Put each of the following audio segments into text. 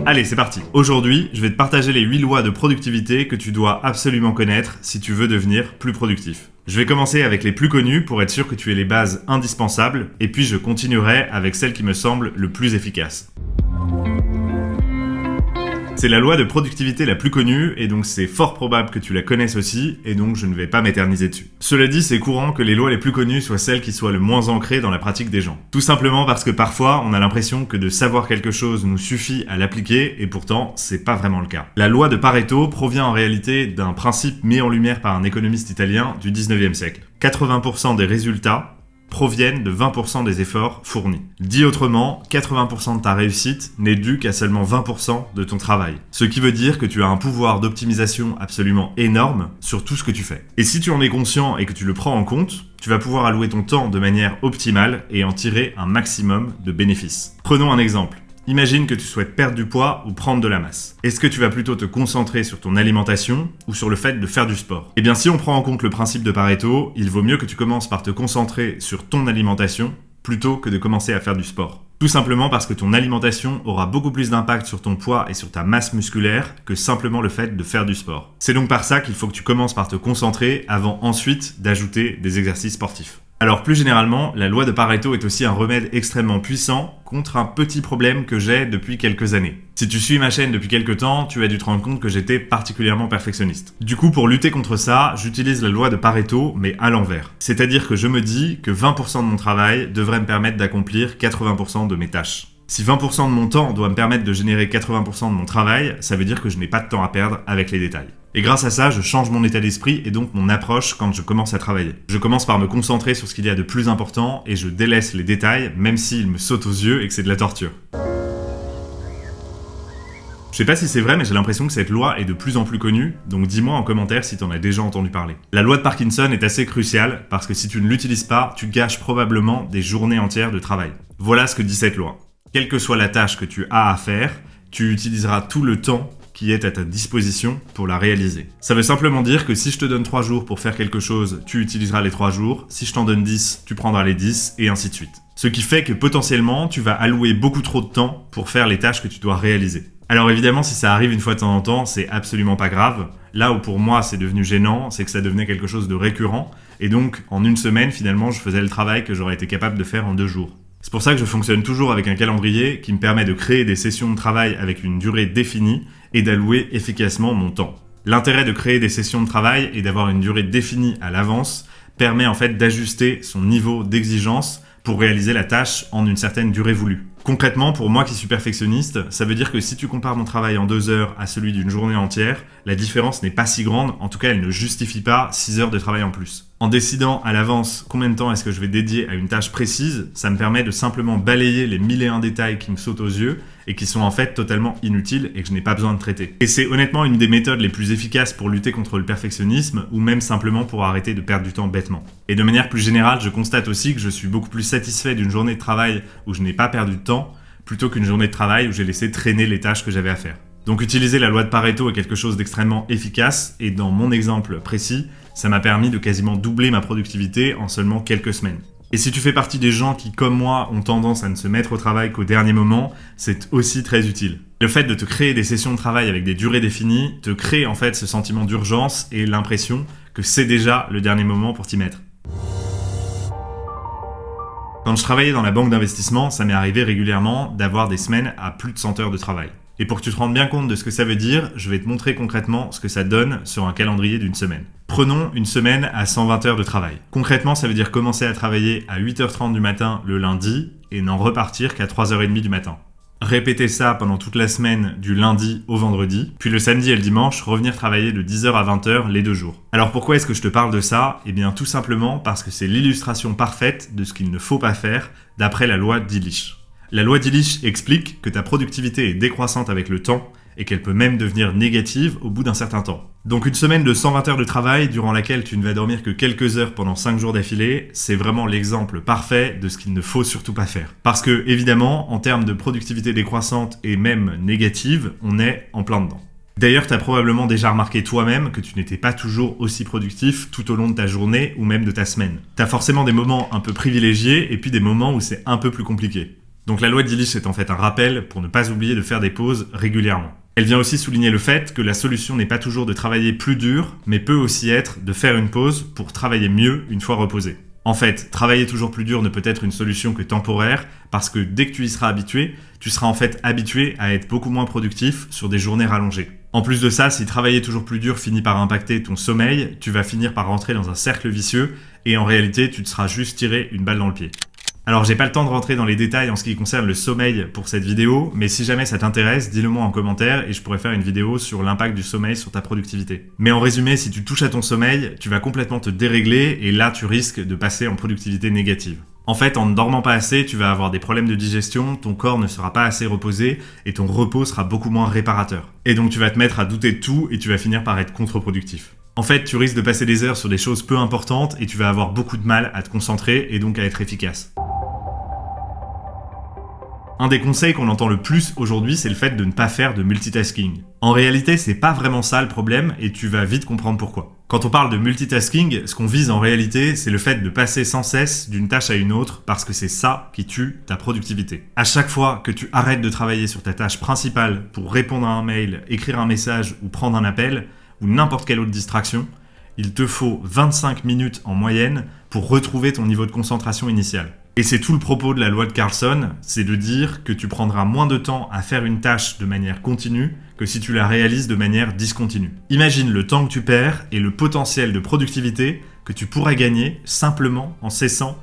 Allez, c'est parti. Aujourd'hui, je vais te partager les 8 lois de productivité que tu dois absolument connaître si tu veux devenir plus productif. Je vais commencer avec les plus connues pour être sûr que tu aies les bases indispensables, et puis je continuerai avec celles qui me semblent le plus efficaces. C'est la loi de productivité la plus connue, et donc c'est fort probable que tu la connaisses aussi, et donc je ne vais pas m'éterniser dessus. Cela dit, c'est courant que les lois les plus connues soient celles qui soient le moins ancrées dans la pratique des gens. Tout simplement parce que parfois, on a l'impression que de savoir quelque chose nous suffit à l'appliquer, et pourtant, c'est pas vraiment le cas. La loi de Pareto provient en réalité d'un principe mis en lumière par un économiste italien du 19e siècle. 80% des résultats proviennent de 20% des efforts fournis. Dit autrement, 80% de ta réussite n'est due qu'à seulement 20% de ton travail. Ce qui veut dire que tu as un pouvoir d'optimisation absolument énorme sur tout ce que tu fais. Et si tu en es conscient et que tu le prends en compte, tu vas pouvoir allouer ton temps de manière optimale et en tirer un maximum de bénéfices. Prenons un exemple. Imagine que tu souhaites perdre du poids ou prendre de la masse. Est-ce que tu vas plutôt te concentrer sur ton alimentation ou sur le fait de faire du sport ? Eh bien, si on prend en compte le principe de Pareto, il vaut mieux que tu commences par te concentrer sur ton alimentation plutôt que de commencer à faire du sport. Tout simplement parce que ton alimentation aura beaucoup plus d'impact sur ton poids et sur ta masse musculaire que simplement le fait de faire du sport. C'est donc par ça qu'il faut que tu commences par te concentrer avant ensuite d'ajouter des exercices sportifs. Alors plus généralement, la loi de Pareto est aussi un remède extrêmement puissant contre un petit problème que j'ai depuis quelques années. Si tu suis ma chaîne depuis quelques temps, tu as dû te rendre compte que j'étais particulièrement perfectionniste. Du coup, pour lutter contre ça, j'utilise la loi de Pareto, mais à l'envers. C'est-à-dire que je me dis que 20% de mon travail devrait me permettre d'accomplir 80% de mes tâches. Si 20% de mon temps doit me permettre de générer 80% de mon travail, ça veut dire que je n'ai pas de temps à perdre avec les détails. Et grâce à ça, je change mon état d'esprit et donc mon approche quand je commence à travailler. Je commence par me concentrer sur ce qu'il y a de plus important et je délaisse les détails, même s'ils me sautent aux yeux et que c'est de la torture. Je sais pas si c'est vrai, mais j'ai l'impression que cette loi est de plus en plus connue, donc dis-moi en commentaire si t'en as déjà entendu parler. La loi de Parkinson est assez cruciale, parce que si tu ne l'utilises pas, tu gâches probablement des journées entières de travail. Voilà ce que dit cette loi. Quelle que soit la tâche que tu as à faire, tu utiliseras tout le temps qui est à ta disposition pour la réaliser. Ça veut simplement dire que si je te donne 3 jours pour faire quelque chose, tu utiliseras les 3 jours, si je t'en donne 10, tu prendras les 10, et ainsi de suite. Ce qui fait que potentiellement, tu vas allouer beaucoup trop de temps pour faire les tâches que tu dois réaliser. Alors évidemment, si ça arrive une fois de temps en temps, c'est absolument pas grave. Là où pour moi c'est devenu gênant, c'est que ça devenait quelque chose de récurrent, et donc en une semaine, finalement, je faisais le travail que j'aurais été capable de faire en 2 jours. C'est pour ça que je fonctionne toujours avec un calendrier qui me permet de créer des sessions de travail avec une durée définie et d'allouer efficacement mon temps. L'intérêt de créer des sessions de travail et d'avoir une durée définie à l'avance permet en fait d'ajuster son niveau d'exigence pour réaliser la tâche en une certaine durée voulue. Concrètement, pour moi qui suis perfectionniste, ça veut dire que si tu compares mon travail en 2 heures à celui d'une journée entière, la différence n'est pas si grande, en tout cas elle ne justifie pas 6 heures de travail en plus. En décidant à l'avance combien de temps est-ce que je vais dédier à une tâche précise, ça me permet de simplement balayer les 1001 détails qui me sautent aux yeux et qui sont en fait totalement inutiles et que je n'ai pas besoin de traiter. Et c'est honnêtement une des méthodes les plus efficaces pour lutter contre le perfectionnisme ou même simplement pour arrêter de perdre du temps bêtement. Et de manière plus générale, je constate aussi que je suis beaucoup plus satisfait d'une journée de travail où je n'ai pas perdu de temps plutôt qu'une journée de travail où j'ai laissé traîner les tâches que j'avais à faire. Donc utiliser la loi de Pareto est quelque chose d'extrêmement efficace et dans mon exemple précis, ça m'a permis de quasiment doubler ma productivité en seulement quelques semaines. Et si tu fais partie des gens qui, comme moi, ont tendance à ne se mettre au travail qu'au dernier moment, c'est aussi très utile. Le fait de te créer des sessions de travail avec des durées définies te crée en fait ce sentiment d'urgence et l'impression que c'est déjà le dernier moment pour t'y mettre. Quand je travaillais dans la banque d'investissement, ça m'est arrivé régulièrement d'avoir des semaines à plus de 100 heures de travail. Et pour que tu te rendes bien compte de ce que ça veut dire, je vais te montrer concrètement ce que ça donne sur un calendrier d'une semaine. Prenons une semaine à 120 heures de travail. Concrètement, ça veut dire commencer à travailler à 8h30 du matin le lundi et n'en repartir qu'à 3h30 du matin. Répéter ça pendant toute la semaine du lundi au vendredi, puis le samedi et le dimanche, revenir travailler de 10h à 20h les 2 jours. Alors pourquoi est-ce que je te parle de ça ? Eh bien tout simplement parce que c'est l'illustration parfaite de ce qu'il ne faut pas faire d'après la loi d'Illich. La loi d'Illich explique que ta productivité est décroissante avec le temps et qu'elle peut même devenir négative au bout d'un certain temps. Donc une semaine de 120 heures de travail durant laquelle tu ne vas dormir que quelques heures pendant 5 jours d'affilée, c'est vraiment l'exemple parfait de ce qu'il ne faut surtout pas faire. Parce que évidemment, en termes de productivité décroissante et même négative, on est en plein dedans. D'ailleurs, tu as probablement déjà remarqué toi-même que tu n'étais pas toujours aussi productif tout au long de ta journée ou même de ta semaine. Tu as forcément des moments un peu privilégiés et puis des moments où c'est un peu plus compliqué. Donc la loi d'Illich est en fait un rappel pour ne pas oublier de faire des pauses régulièrement. Elle vient aussi souligner le fait que la solution n'est pas toujours de travailler plus dur, mais peut aussi être de faire une pause pour travailler mieux une fois reposé. En fait, travailler toujours plus dur ne peut être une solution que temporaire, parce que dès que tu y seras habitué, tu seras en fait habitué à être beaucoup moins productif sur des journées rallongées. En plus de ça, si travailler toujours plus dur finit par impacter ton sommeil, tu vas finir par rentrer dans un cercle vicieux, et en réalité, tu te seras juste tiré une balle dans le pied. Alors j'ai pas le temps de rentrer dans les détails en ce qui concerne le sommeil pour cette vidéo, mais si jamais ça t'intéresse, dis-le moi en commentaire et je pourrais faire une vidéo sur l'impact du sommeil sur ta productivité. Mais en résumé, si tu touches à ton sommeil, tu vas complètement te dérégler et là tu risques de passer en productivité négative. En fait, en ne dormant pas assez, tu vas avoir des problèmes de digestion, ton corps ne sera pas assez reposé et ton repos sera beaucoup moins réparateur. Et donc tu vas te mettre à douter de tout et tu vas finir par être contre-productif. En fait, tu risques de passer des heures sur des choses peu importantes et tu vas avoir beaucoup de mal à te concentrer et donc à être efficace. Un des conseils qu'on entend le plus aujourd'hui, c'est le fait de ne pas faire de multitasking. En réalité, c'est pas vraiment ça le problème et tu vas vite comprendre pourquoi. Quand on parle de multitasking, ce qu'on vise en réalité, c'est le fait de passer sans cesse d'une tâche à une autre parce que c'est ça qui tue ta productivité. À chaque fois que tu arrêtes de travailler sur ta tâche principale pour répondre à un mail, écrire un message ou prendre un appel ou n'importe quelle autre distraction, il te faut 25 minutes en moyenne pour retrouver ton niveau de concentration initial. Et c'est tout le propos de la loi de Carlson, c'est de dire que tu prendras moins de temps à faire une tâche de manière continue que si tu la réalises de manière discontinue. Imagine le temps que tu perds et le potentiel de productivité que tu pourrais gagner simplement en cessant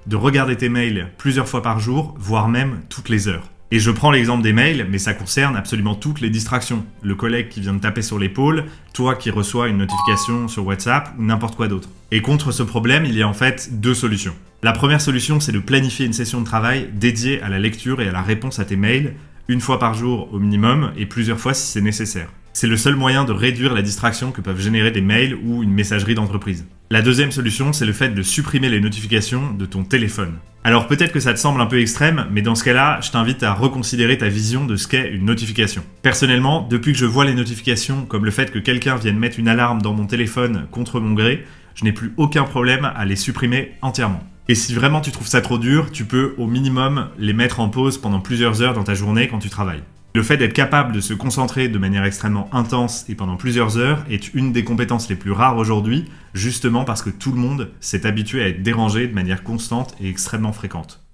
de regarder tes mails plusieurs fois par jour, voire même toutes les heures. Et je prends l'exemple des mails, mais ça concerne absolument toutes les distractions. Le collègue qui vient de taper sur l'épaule, toi qui reçois une notification sur WhatsApp ou n'importe quoi d'autre. Et contre ce problème, il y a en fait deux solutions. La première solution, c'est de planifier une session de travail dédiée à la lecture et à la réponse à tes mails, une fois par jour au minimum et plusieurs fois si c'est nécessaire. C'est le seul moyen de réduire la distraction que peuvent générer des mails ou une messagerie d'entreprise. La deuxième solution, c'est le fait de supprimer les notifications de ton téléphone. Alors peut-être que ça te semble un peu extrême, mais dans ce cas-là, je t'invite à reconsidérer ta vision de ce qu'est une notification. Personnellement, depuis que je vois les notifications comme le fait que quelqu'un vienne mettre une alarme dans mon téléphone contre mon gré, je n'ai plus aucun problème à les supprimer entièrement. Et si vraiment tu trouves ça trop dur, tu peux au minimum les mettre en pause pendant plusieurs heures dans ta journée quand tu travailles. Le fait d'être capable de se concentrer de manière extrêmement intense et pendant plusieurs heures est une des compétences les plus rares aujourd'hui, justement parce que tout le monde s'est habitué à être dérangé de manière constante et extrêmement fréquente.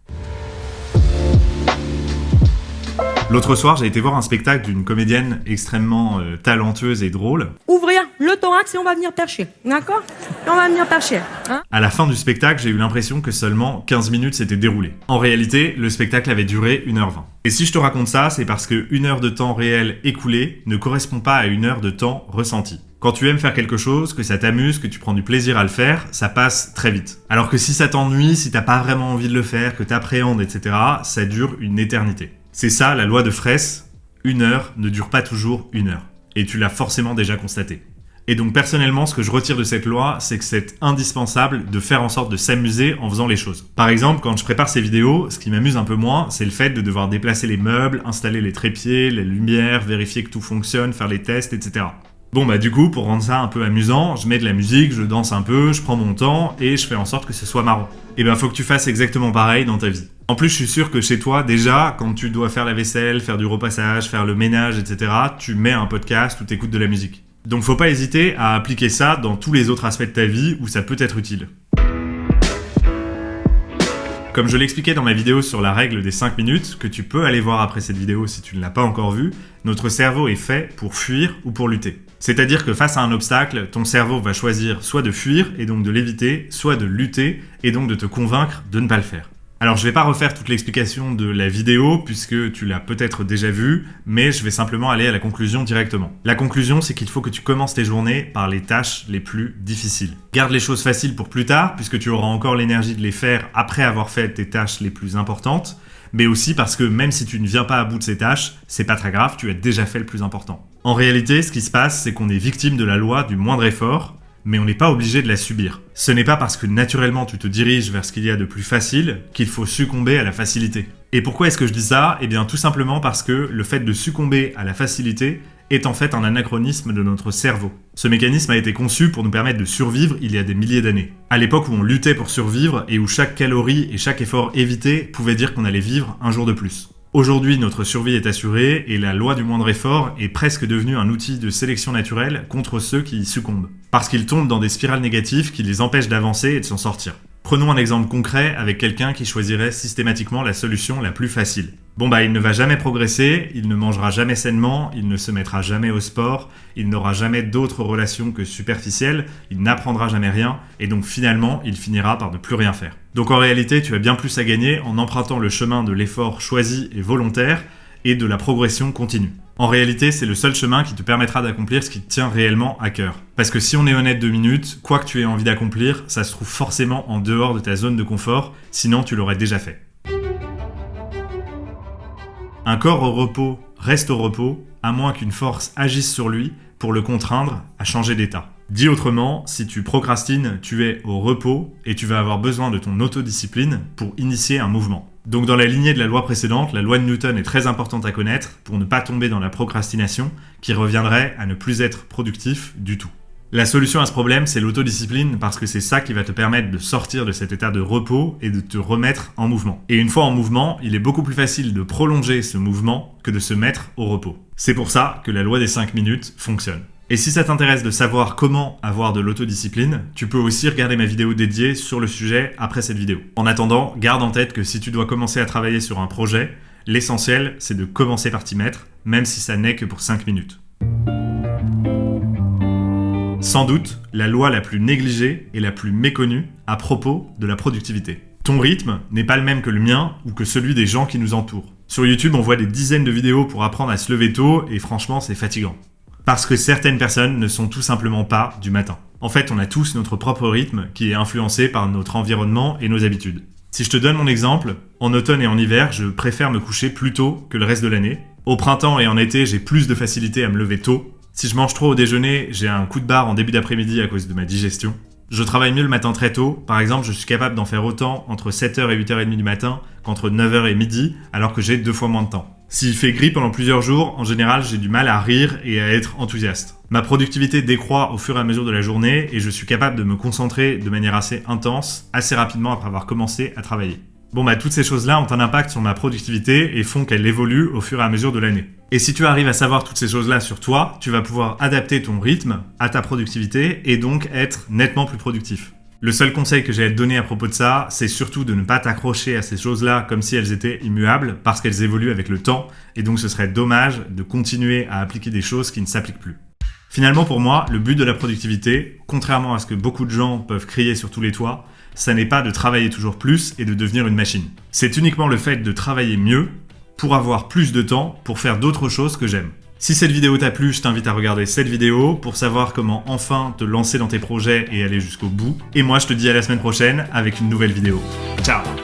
L'autre soir, j'ai été voir un spectacle d'une comédienne extrêmement talentueuse et drôle. Ouvrir le thorax et on va venir percher, d'accord? Et on va venir percher, hein? À la fin du spectacle, j'ai eu l'impression que seulement 15 minutes s'étaient déroulées. En réalité, le spectacle avait duré 1h20. Et si je te raconte ça, c'est parce que 1 heure de temps réel écoulé ne correspond pas à 1 heure de temps ressenti. Quand tu aimes faire quelque chose, que ça t'amuse, que tu prends du plaisir à le faire, ça passe très vite. Alors que si ça t'ennuie, si t'as pas vraiment envie de le faire, que t'appréhendes, etc., ça dure une éternité. C'est ça la loi de Fraisse, 1 heure ne dure pas toujours 1 heure. Et tu l'as forcément déjà constaté. Et donc personnellement, ce que je retire de cette loi, c'est que c'est indispensable de faire en sorte de s'amuser en faisant les choses. Par exemple, quand je prépare ces vidéos, ce qui m'amuse un peu moins, c'est le fait de devoir déplacer les meubles, installer les trépieds, les lumières, vérifier que tout fonctionne, faire les tests, etc. Bon bah du coup, pour rendre ça un peu amusant, je mets de la musique, je danse un peu, je prends mon temps et je fais en sorte que ce soit marrant. Et ben faut que tu fasses exactement pareil dans ta vie. En plus, je suis sûr que chez toi, déjà, quand tu dois faire la vaisselle, faire du repassage, faire le ménage, etc., tu mets un podcast ou t'écoutes de la musique. Donc faut pas hésiter à appliquer ça dans tous les autres aspects de ta vie où ça peut être utile. Comme je l'expliquais dans ma vidéo sur la règle des 5 minutes, que tu peux aller voir après cette vidéo si tu ne l'as pas encore vue, notre cerveau est fait pour fuir ou pour lutter. C'est-à-dire que face à un obstacle, ton cerveau va choisir soit de fuir et donc de l'éviter, soit de lutter et donc de te convaincre de ne pas le faire. Alors je vais pas refaire toute l'explication de la vidéo puisque tu l'as peut-être déjà vue, mais je vais simplement aller à la conclusion directement. La conclusion, c'est qu'il faut que tu commences tes journées par les tâches les plus difficiles. Garde les choses faciles pour plus tard puisque tu auras encore l'énergie de les faire après avoir fait tes tâches les plus importantes, mais aussi parce que même si tu ne viens pas à bout de ces tâches, c'est pas très grave, tu as déjà fait le plus important. En réalité, ce qui se passe, c'est qu'on est victime de la loi du moindre effort, mais on n'est pas obligé de la subir. Ce n'est pas parce que naturellement tu te diriges vers ce qu'il y a de plus facile qu'il faut succomber à la facilité. Et pourquoi est-ce que je dis ça ? Eh bien tout simplement parce que le fait de succomber à la facilité est en fait un anachronisme de notre cerveau. Ce mécanisme a été conçu pour nous permettre de survivre il y a des milliers d'années. À l'époque où on luttait pour survivre et où chaque calorie et chaque effort évité pouvait dire qu'on allait vivre un jour de plus. Aujourd'hui, notre survie est assurée et la loi du moindre effort est presque devenue un outil de sélection naturelle contre ceux qui y succombent. Parce qu'ils tombent dans des spirales négatives qui les empêchent d'avancer et de s'en sortir. Prenons un exemple concret avec quelqu'un qui choisirait systématiquement la solution la plus facile. Il ne va jamais progresser, il ne mangera jamais sainement, il ne se mettra jamais au sport, il n'aura jamais d'autres relations que superficielles, il n'apprendra jamais rien, et donc finalement, il finira par ne plus rien faire. Donc en réalité, tu as bien plus à gagner en empruntant le chemin de l'effort choisi et volontaire, et de la progression continue. En réalité, c'est le seul chemin qui te permettra d'accomplir ce qui te tient réellement à cœur. Parce que si on est honnête 2 minutes, quoi que tu aies envie d'accomplir, ça se trouve forcément en dehors de ta zone de confort, sinon tu l'aurais déjà fait. Un corps au repos reste au repos, à moins qu'une force agisse sur lui pour le contraindre à changer d'état. Dit autrement, si tu procrastines, tu es au repos et tu vas avoir besoin de ton autodiscipline pour initier un mouvement. Donc dans la lignée de la loi précédente, la loi de Newton est très importante à connaître pour ne pas tomber dans la procrastination qui reviendrait à ne plus être productif du tout. La solution à ce problème, c'est l'autodiscipline parce que c'est ça qui va te permettre de sortir de cet état de repos et de te remettre en mouvement. Et une fois en mouvement, il est beaucoup plus facile de prolonger ce mouvement que de se mettre au repos. C'est pour ça que la loi des 5 minutes fonctionne. Et si ça t'intéresse de savoir comment avoir de l'autodiscipline, tu peux aussi regarder ma vidéo dédiée sur le sujet après cette vidéo. En attendant, garde en tête que si tu dois commencer à travailler sur un projet, l'essentiel c'est de commencer par t'y mettre, même si ça n'est que pour 5 minutes. Sans doute, la loi la plus négligée et la plus méconnue à propos de la productivité. Ton rythme n'est pas le même que le mien ou que celui des gens qui nous entourent. Sur YouTube, on voit des dizaines de vidéos pour apprendre à se lever tôt et franchement, c'est fatigant. Parce que certaines personnes ne sont tout simplement pas du matin. En fait, on a tous notre propre rythme qui est influencé par notre environnement et nos habitudes. Si je te donne mon exemple, en automne et en hiver, je préfère me coucher plus tôt que le reste de l'année. Au printemps et en été, j'ai plus de facilité à me lever tôt. Si je mange trop au déjeuner, j'ai un coup de barre en début d'après-midi à cause de ma digestion. Je travaille mieux le matin très tôt. Par exemple, je suis capable d'en faire autant entre 7h et 8h30 du matin qu'entre 9h et midi, alors que j'ai 2 fois moins de temps. S'il fait gris pendant plusieurs jours, en général, j'ai du mal à rire et à être enthousiaste. Ma productivité décroît au fur et à mesure de la journée et je suis capable de me concentrer de manière assez intense, assez rapidement après avoir commencé à travailler. Toutes ces choses-là ont un impact sur ma productivité et font qu'elle évolue au fur et à mesure de l'année. Et si tu arrives à savoir toutes ces choses-là sur toi, tu vas pouvoir adapter ton rythme à ta productivité et donc être nettement plus productif. Le seul conseil que j'ai à te donner à propos de ça, c'est surtout de ne pas t'accrocher à ces choses-là comme si elles étaient immuables, parce qu'elles évoluent avec le temps, et donc ce serait dommage de continuer à appliquer des choses qui ne s'appliquent plus. Finalement, pour moi, le but de la productivité, contrairement à ce que beaucoup de gens peuvent crier sur tous les toits, ça n'est pas de travailler toujours plus et de devenir une machine. C'est uniquement le fait de travailler mieux pour avoir plus de temps pour faire d'autres choses que j'aime. Si cette vidéo t'a plu, je t'invite à regarder cette vidéo pour savoir comment enfin te lancer dans tes projets et aller jusqu'au bout. Et moi, je te dis à la semaine prochaine avec une nouvelle vidéo. Ciao!